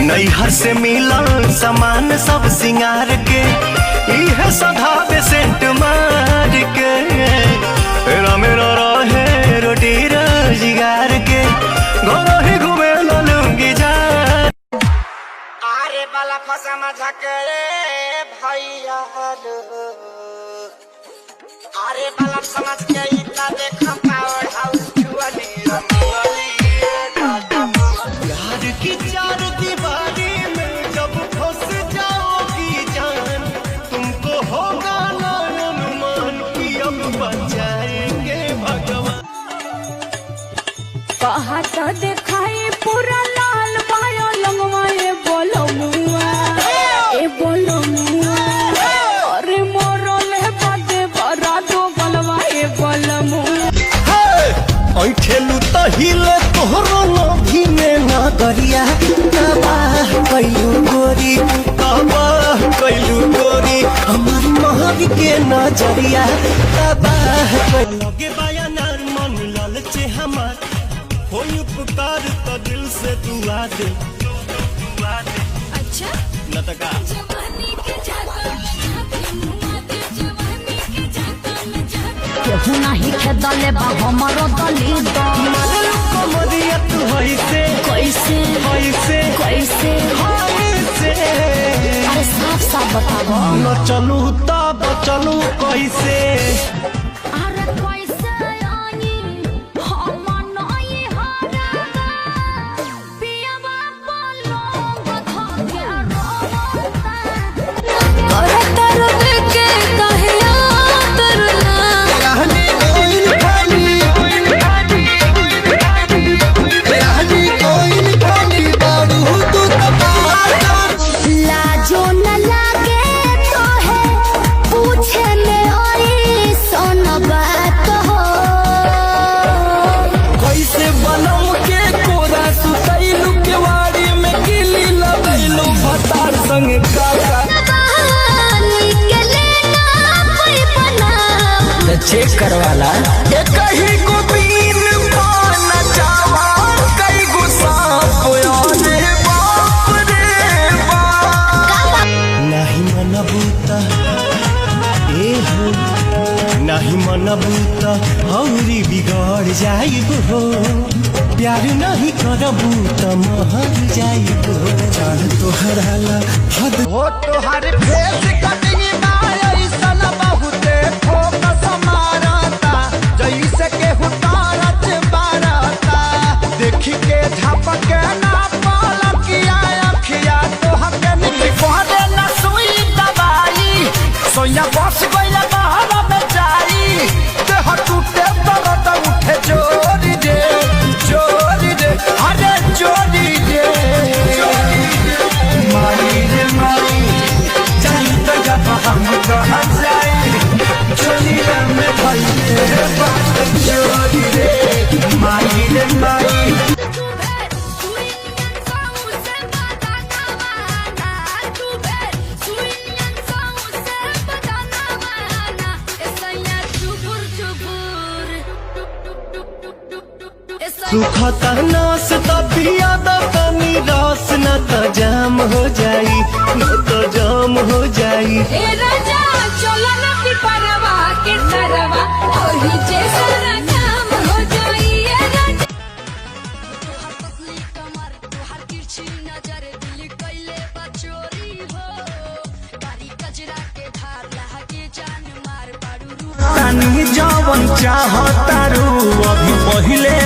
नैहर से मिलल सामान सब सिंगार के इहे सधावे सेंट मार के मेरा रहे रोटी रोजगार के घर ही घूमे लूंगी जा आरे बाला फसा मजा करे भैया आरे बाला समझ के इतना देखा पावर हाउस जुआनी यार की चार दीवारी में जब फंस जाओगी जान तुमको होगा ना अनुमान कि अब बचाएंगे भगवान। कहत देखाए पूरा लाल बायो लंगवा ए बोलो मुआ अरे मोरल है बादे बरा दो गलवा ए बोलो मुआ ऐठेलू त हिले तोहरो नभी में ना गरिया तबाह कैलू गोरी हमार महर के नजरिया तबाह लगे बाया नार मन लालचे हमार होई उपकार तो दिल से दुआ दे अच्छा लतका जवानी के जाता केहू नहीं खेदले बा हमरो दली द कमरिया तू कैसे अरे साफ साफ बताओ न चलू तब चलू कैसे अरे कैसे आई हम नई हारा पियावा बोलो बधा के रोता करे तर के कहे तरना लाजो न लागे तो है पूछे में और सोन बात हो कैसे बनम के कोरा सुतैलू के वाड़ी में गिली लगैलू भतार संग काका के लेना कोई बना चेक करवाला कहीं को बीन पाना चावा कई गुस्सा रे बाप रे बाप नहीं मनबूता ए हो नहीं मनबूता हौरी बिगड़ जाइब हो प्यार नहीं करबू त महर जाइब हो चाह तोहरा ला हद हो तोहर फेस कटिंग ना ऐसन बहुते फोकस मारता जैसे के हुतारत बारता देखी के झपके ना पलकिया अखिया तोहके निकी कोहरे ना सुई दवाई सोया बस गइला बाहर में जाई देह टूटे दर्द उठे जोरी दे अरे जोरी दे मारी रे मारी जाई तो जब हम कहाँ जाई चोरी में भाई तेरे बात जोरी रे मारी रे मारी सुखता नास तबिया तनी रास न त जाम हो जाई न त जाम हो जाई ए राजा चलो ना पिपरवा के तरवा ओही जैसा काम हो जाई ए राजा तोहर पतली कमर तोहर तिरछी नजर दिल कइले बा चोरी हो कारी कजरा के धार लहके जान मार पाड़ू तनी जवन चाहतारू अभी पहिले